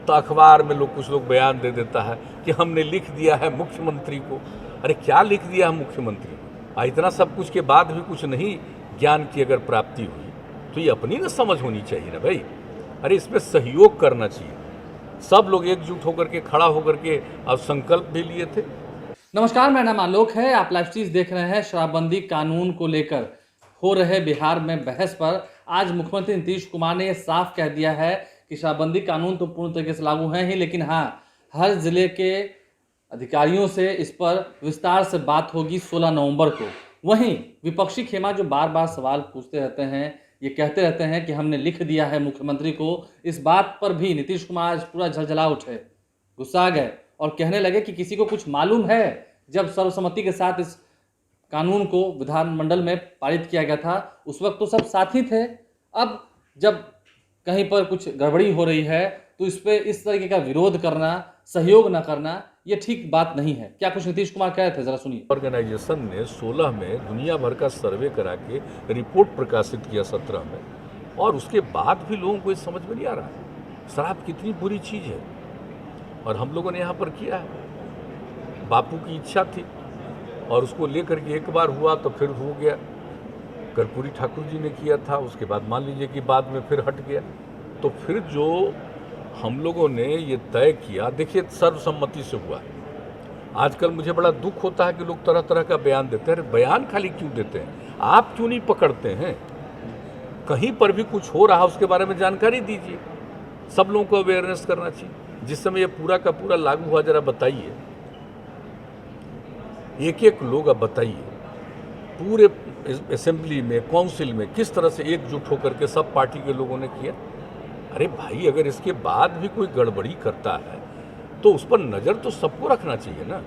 तो अखबार में कुछ लोग बयान दे देता है कि हमने लिख दिया है मुख्यमंत्री को। अरे क्या लिख दिया है मुख्यमंत्री को? इतना सब कुछ के बाद भी कुछ नहीं ज्ञान की अगर प्राप्ति हुई तो ये अपनी ना समझ होनी चाहिए ना भाई। अरे इसमें सहयोग करना चाहिए, सब लोग एकजुट होकर के खड़ा होकर के अब संकल्प भी लिए थे। नमस्कार, मेरा नाम आलोक है। आप लाइव चीज देख रहे हैं। शराबबंदी कानून को लेकर हो रहे बिहार में बहस पर आज मुख्यमंत्री नीतीश कुमार ने यह साफ कह दिया है कि शराबबंदी कानून तो पूर्ण तरीके से लागू है ही, लेकिन हाँ, हर जिले के अधिकारियों से इस पर विस्तार से बात होगी 16 नवंबर को। वहीं विपक्षी खेमा जो बार बार सवाल पूछते रहते हैं, ये कहते रहते हैं कि हमने लिख दिया है मुख्यमंत्री को, इस बात पर भी नीतीश कुमार आज पूरा झलझला उठे, गुस्सा आ गए और कहने लगे कि किसी को कुछ मालूम है जब सर्वसम्मति के साथ इस कानून को विधानमंडल में पारित किया गया था उस वक्त तो सब साथी थे। अब जब कहीं पर कुछ गड़बड़ी हो रही है तो इस पे इस तरीके का विरोध करना, सहयोग न करना, ये ठीक बात नहीं है। क्या कुछ नीतीश कुमार कह रहे थे, जरा सुनिए। ऑर्गेनाइजेशन ने 16 में दुनिया भर का सर्वे करा के रिपोर्ट प्रकाशित किया 17 में, और उसके बाद भी लोगों को ये समझ में नहीं आ रहा है शराब कितनी बुरी चीज़ है। और हम लोगों ने यहाँ पर किया है, बापू की इच्छा थी और उसको लेकर के एक बार हुआ तो फिर हो गया। कर्पूरी ठाकुर जी ने किया था, उसके बाद मान लीजिए कि बाद में फिर हट गया। तो फिर जो हम लोगों ने ये तय किया, देखिए सर्वसम्मति से हुआ। आजकल मुझे बड़ा दुख होता है कि लोग तरह तरह का बयान देते हैं। बयान खाली क्यों देते हैं, आप क्यों नहीं पकड़ते हैं? कहीं पर भी कुछ हो रहा उसके बारे में जानकारी दीजिए, सब लोगों को अवेयरनेस करना चाहिए। जिस समय ये पूरा का पूरा लागू हुआ, जरा बताइए, एक एक लोग अब बताइए पूरे असेंबली में, काउंसिल में किस तरह से एकजुट होकर के सब पार्टी के लोगों ने किया। अरे भाई, अगर इसके बाद भी कोई गड़बड़ी करता है तो उस पर नज़र तो सबको रखना चाहिए ना,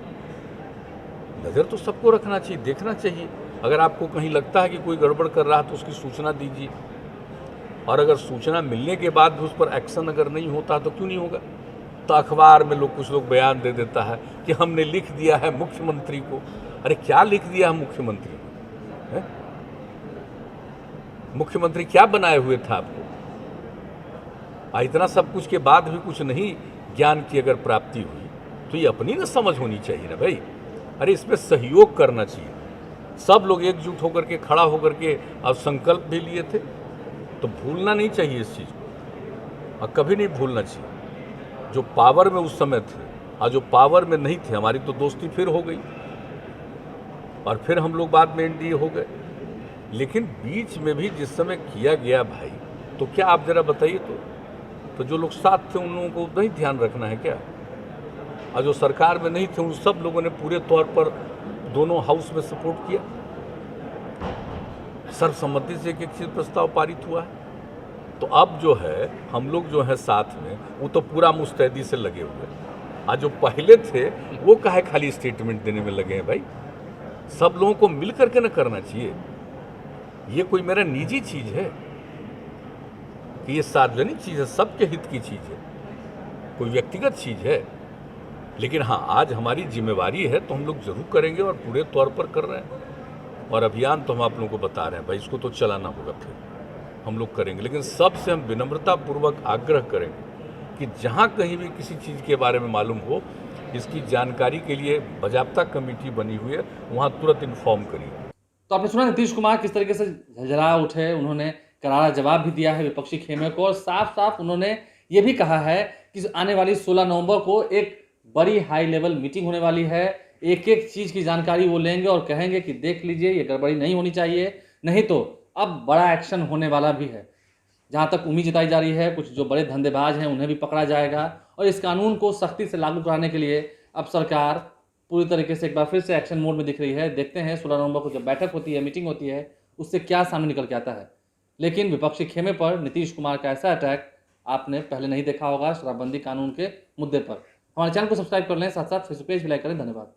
नज़र तो सबको रखना चाहिए, देखना चाहिए। अगर आपको कहीं लगता है कि कोई गड़बड़ कर रहा है तो उसकी सूचना दीजिए, और अगर सूचना मिलने के बाद भी उस पर एक्शन अगर नहीं होता तो क्यों नहीं होगा? तो अखबार में कुछ लोग बयान दे देता है कि हमने लिख दिया है मुख्यमंत्री को। अरे क्या लिख दिया है मुख्यमंत्री को? मुख्यमंत्री क्या बनाए हुए था आपको? इतना सब कुछ के बाद भी कुछ नहीं ज्ञान की अगर प्राप्ति हुई तो ये अपनी ना समझ होनी चाहिए ना भाई। अरे इसमें सहयोग करना चाहिए, सब लोग एकजुट होकर के खड़ा होकर के अब संकल्प भी लिए थे। तो भूलना नहीं चाहिए इस चीज़ को, और कभी नहीं भूलना चाहिए। जो पावर में उस समय थे और जो पावर में नहीं थे, हमारी तो दोस्ती फिर हो गई और फिर हम लोग बाद में एनडीए हो गए। लेकिन बीच में भी जिस समय किया गया भाई, तो क्या आप जरा बताइए, तो जो लोग साथ थे उन लोगों को नहीं ध्यान रखना है क्या? और जो सरकार में नहीं थे उन सब लोगों ने पूरे तौर पर दोनों हाउस में सपोर्ट किया, सर्वसम्मति से एक चीज प्रस्ताव पारित हुआ है। तो अब जो है हम लोग जो है साथ में, वो तो पूरा मुस्तैदी से लगे हुए हैं। और जो पहले थे वो काहे खाली स्टेटमेंट देने में लगे हैं भाई? सब लोगों को मिल करके ना करना चाहिए। ये कोई मेरा निजी चीज है कि ये सार्वजनिक चीज है, सबके हित की चीज है, कोई व्यक्तिगत चीज है। लेकिन हाँ, आज हमारी जिम्मेवारी है तो हम लोग जरूर करेंगे और पूरे तौर पर कर रहे हैं। और अभियान तो हम आप लोगों को बता रहे हैं भाई, इसको तो चलाना होगा, फिर हम लोग करेंगे। लेकिन सबसे हम विनम्रतापूर्वक आग्रह करेंगे कि जहाँ कहीं भी किसी चीज़ के बारे में मालूम हो, इसकी जानकारी के लिए बाजाबता कमेटी बनी हुई है, वहाँ तुरंत इन्फॉर्म करिए। तो आपने सुना नीतीश कुमार किस तरीके से झलझला उठे, उन्होंने करारा जवाब भी दिया है विपक्षी खेमे को, और साफ साफ उन्होंने ये भी कहा है कि आने वाली 16 नवंबर को एक बड़ी हाई लेवल मीटिंग होने वाली है। एक एक चीज़ की जानकारी वो लेंगे और कहेंगे कि देख लीजिए, ये गड़बड़ी नहीं होनी चाहिए, नहीं तो अब बड़ा एक्शन होने वाला भी है। जहाँ तक उम्मीद जताई जा रही है, कुछ जो बड़े धंधेबाज हैं उन्हें भी पकड़ा जाएगा, और इस कानून को सख्ती से लागू कराने के लिए अब सरकार पूरी तरीके से एक बार फिर से एक्शन मोड में दिख रही है। देखते हैं 16 नवंबर को जब बैठक होती है, मीटिंग होती है, उससे क्या सामने निकल के आता है। लेकिन विपक्षी खेमे पर नीतीश कुमार का ऐसा अटैक आपने पहले नहीं देखा होगा शराबबंदी कानून के मुद्दे पर। हमारे चैनल को सब्सक्राइब कर लें, साथ साथ फेसबुक पेज भी लाइक करें। धन्यवाद।